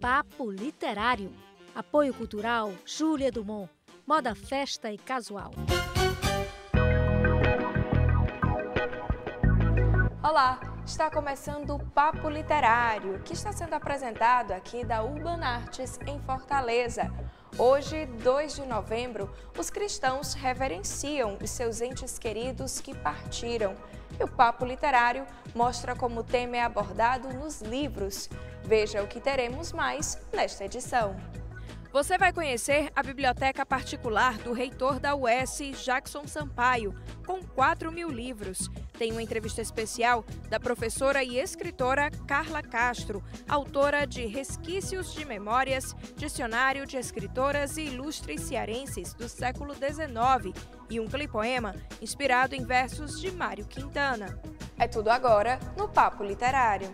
Papo Literário. Apoio cultural Júlia Dumont. Moda, festa e casual. Olá, está começando o Papo Literário, que está sendo apresentado aqui da Urban Artes em Fortaleza. Hoje, 2 de novembro, os cristãos reverenciam os seus entes queridos que partiram. E o Papo Literário mostra como o tema é abordado nos livros. Veja o que teremos mais nesta edição. Você vai conhecer a biblioteca particular do reitor da UES, Jackson Sampaio, com 4.000 livros. Tem uma entrevista especial da professora e escritora Carla Castro, autora de Resquícios de Memórias, Dicionário de Escritoras e Ilustres Cearenses do século XIX, e um clipoema inspirado em versos de Mário Quintana. É tudo agora no Papo Literário.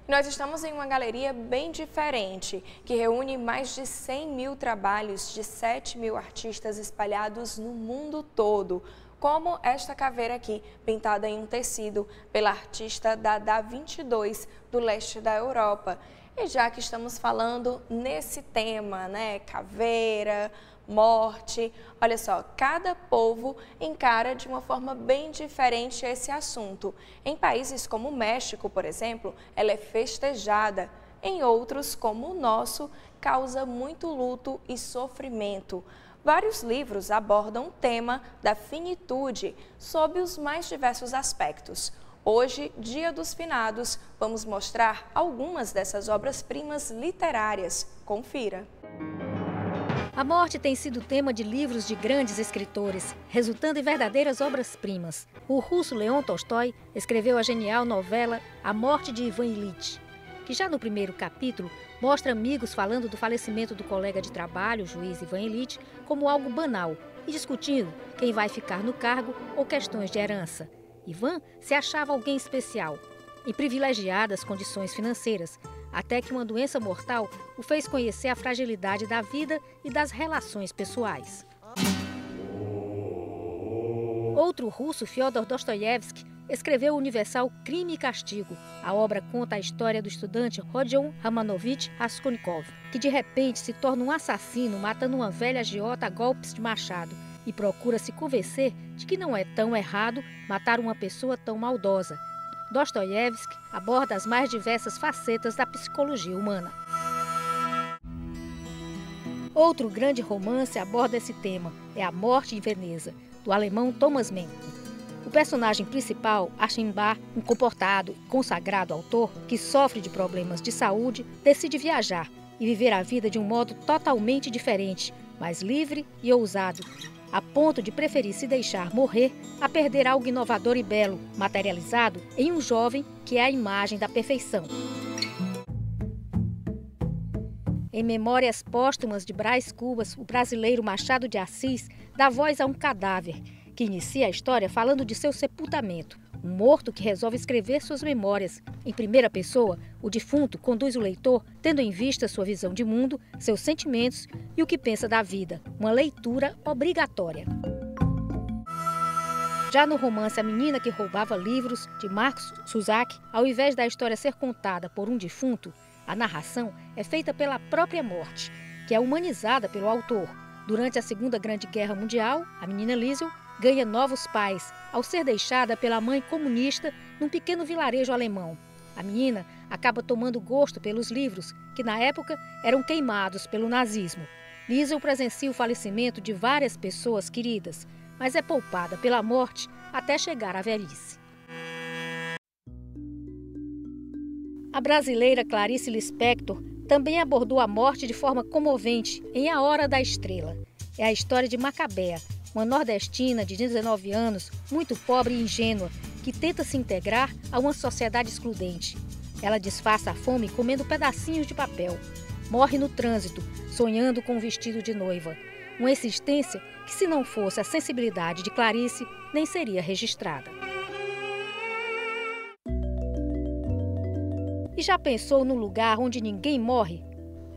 Nós estamos em uma galeria bem diferente, que reúne mais de 100.000 trabalhos de 7.000 artistas espalhados no mundo todo, como esta caveira aqui, pintada em um tecido pela artista Dada 22, do leste da Europa. E já que estamos falando nesse tema, né, caveira, morte, olha só, cada povo encara de uma forma bem diferente esse assunto. Em países como o México, por exemplo, ela é festejada. Em outros, como o nosso, causa muito luto e sofrimento. Vários livros abordam o tema da finitude sob os mais diversos aspectos. Hoje, Dia dos Finados, vamos mostrar algumas dessas obras-primas literárias. Confira! A morte tem sido tema de livros de grandes escritores, resultando em verdadeiras obras-primas. O russo Leon Tolstói escreveu a genial novela A Morte de Ivan Ilitch, que já no primeiro capítulo mostra amigos falando do falecimento do colega de trabalho, o juiz Ivan Ilitch, como algo banal e discutindo quem vai ficar no cargo ou questões de herança. Ivan se achava alguém especial, em privilegiadas condições financeiras, até que uma doença mortal o fez conhecer a fragilidade da vida e das relações pessoais. Outro russo, Fyodor Dostoiévski, escreveu o universal Crime e Castigo. A obra conta a história do estudante Rodion Romanovich Raskolnikov, que de repente se torna um assassino matando uma velha agiota a golpes de machado e procura se convencer de que não é tão errado matar uma pessoa tão maldosa. Dostoiévski aborda as mais diversas facetas da psicologia humana. Outro grande romance aborda esse tema, é A Morte em Veneza, do alemão Thomas Mann. O personagem principal, Aschenbach, um comportado e consagrado autor que sofre de problemas de saúde, decide viajar e viver a vida de um modo totalmente diferente, mais livre e ousado, a ponto de preferir se deixar morrer a perder algo inovador e belo, materializado em um jovem que é a imagem da perfeição. Em Memórias Póstumas de Brás Cubas, o brasileiro Machado de Assis dá voz a um cadáver, que inicia a história falando de seu sepultamento. Um morto que resolve escrever suas memórias. Em primeira pessoa, o defunto conduz o leitor, tendo em vista sua visão de mundo, seus sentimentos e o que pensa da vida. Uma leitura obrigatória. Já no romance A Menina que Roubava Livros, de Marcos Zusak, ao invés da história ser contada por um defunto, a narração é feita pela própria morte, que é humanizada pelo autor. Durante a Segunda Grande Guerra Mundial, a menina Liesel ganha novos pais ao ser deixada pela mãe comunista num pequeno vilarejo alemão. A menina acaba tomando gosto pelos livros, que na época eram queimados pelo nazismo. Liesel presencia o falecimento de várias pessoas queridas, mas é poupada pela morte até chegar à velhice. A brasileira Clarice Lispector também abordou a morte de forma comovente em A Hora da Estrela. É a história de Macabea, uma nordestina de 19 anos, muito pobre e ingênua, que tenta se integrar a uma sociedade excludente. Ela disfarça a fome comendo pedacinhos de papel. Morre no trânsito, sonhando com um vestido de noiva. Uma existência que, se não fosse a sensibilidade de Clarice, nem seria registrada. E já pensou num lugar onde ninguém morre?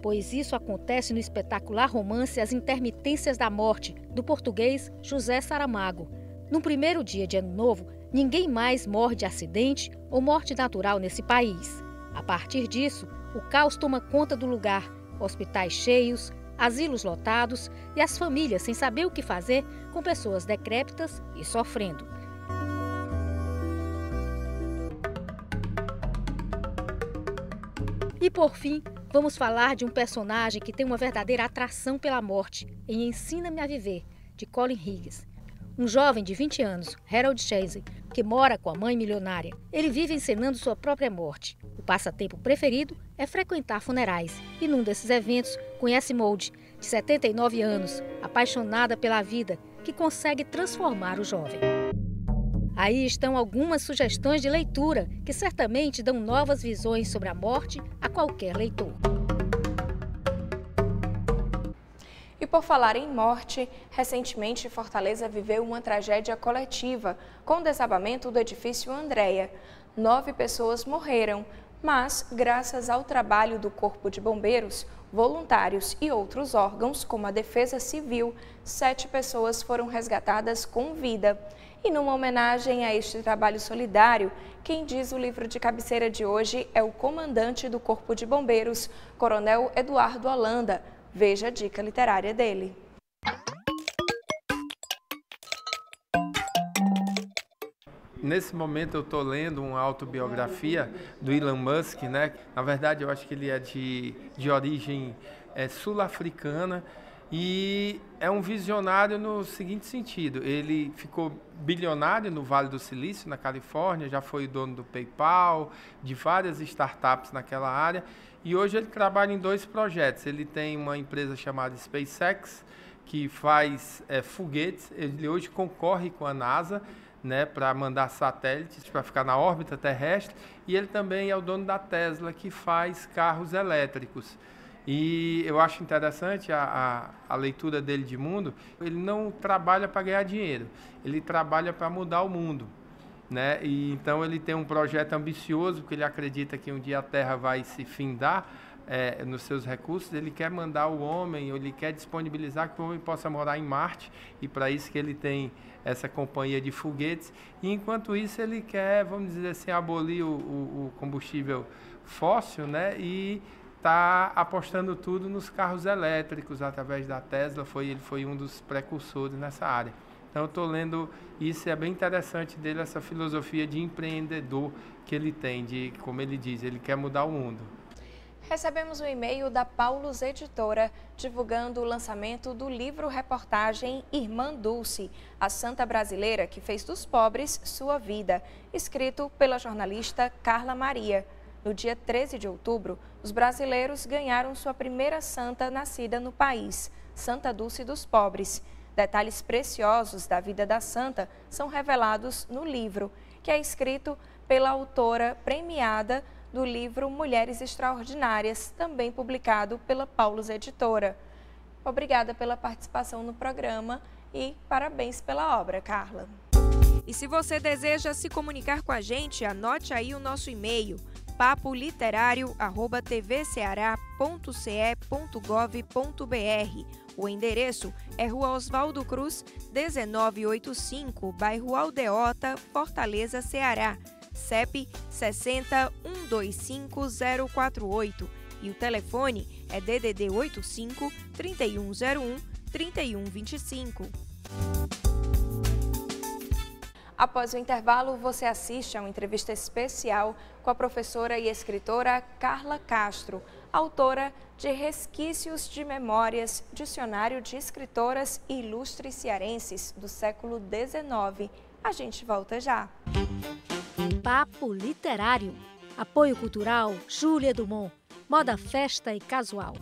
pois isso acontece no espetacular romance As Intermitências da Morte, do português José Saramago. No primeiro dia de Ano Novo, ninguém mais morre de acidente ou morte natural nesse país. A partir disso, o caos toma conta do lugar, hospitais cheios, asilos lotados e as famílias sem saber o que fazer com pessoas decrépitas e sofrendo. E por fim, vamos falar de um personagem que tem uma verdadeira atração pela morte em Ensina-me a Viver, de Colin Higgs. Um jovem de 20 anos, Harold Chase, que mora com a mãe milionária. Ele vive encenando sua própria morte. O passatempo preferido é frequentar funerais. E num desses eventos, conhece Maud, de 79 anos, apaixonada pela vida, que consegue transformar o jovem. Aí estão algumas sugestões de leitura que certamente dão novas visões sobre a morte a qualquer leitor. E por falar em morte, recentemente Fortaleza viveu uma tragédia coletiva com o desabamento do edifício Andréia. 9 pessoas morreram, mas graças ao trabalho do Corpo de Bombeiros, voluntários e outros órgãos, como a Defesa Civil, 7 pessoas foram resgatadas com vida. E numa homenagem a este trabalho solidário, quem diz o livro de cabeceira de hoje é o comandante do Corpo de Bombeiros, Coronel Eduardo Holanda. Veja a dica literária dele. Nesse momento eu estou lendo uma autobiografia do Elon Musk, né? Na verdade eu acho que ele é de origem sul-africana e é um visionário no seguinte sentido: ele ficou bilionário no Vale do Silício, na Califórnia, já foi dono do PayPal, de várias startups naquela área, e hoje ele trabalha em 2 projetos. Ele tem uma empresa chamada SpaceX, que faz foguetes. Ele hoje concorre com a NASA, né, para mandar satélites para ficar na órbita terrestre, e ele também é o dono da Tesla, que faz carros elétricos. E eu acho interessante a leitura dele de mundo. Ele não trabalha para ganhar dinheiro, ele trabalha para mudar o mundo, né? E então ele tem um projeto ambicioso, porque ele acredita que um dia a Terra vai se findar nos seus recursos. Ele quer mandar o homem, ele quer disponibilizar que o homem possa morar em Marte, e para isso que ele tem essa companhia de foguetes. E enquanto isso ele quer, vamos dizer assim, abolir o combustível fóssil, né? E está apostando tudo nos carros elétricos através da Tesla. Ele foi um dos precursores nessa área. Então eu estou lendo isso, é bem interessante dele, essa filosofia de empreendedor que ele tem, de, como ele diz, ele quer mudar o mundo. Recebemos um e-mail da Paulus Editora divulgando o lançamento do livro-reportagem Irmã Dulce, a santa brasileira que fez dos pobres sua vida, escrito pela jornalista Carla Maria. No dia 13 de outubro, os brasileiros ganharam sua primeira santa nascida no país, Santa Dulce dos Pobres. Detalhes preciosos da vida da santa são revelados no livro, que é escrito pela autora premiada do livro Mulheres Extraordinárias, também publicado pela Paulus Editora. Obrigada pela participação no programa e parabéns pela obra, Carla. E se você deseja se comunicar com a gente, anote aí o nosso e-mail: papoliterário@tvceara.ce.gov.br. O endereço é Rua Oswaldo Cruz, 1985, bairro Aldeota, Fortaleza, Ceará. CEP 60125048 e o telefone é DDD 85 3101 3125. Após o intervalo, você assiste a uma entrevista especial com a professora e escritora Carla Castro, autora de Resquícios de Memórias, Dicionário de Escritoras e Ilustres Cearenses do século XIX. A gente volta já. Papo Literário. Apoio cultural Júlia Dumont. Moda, festa e casual.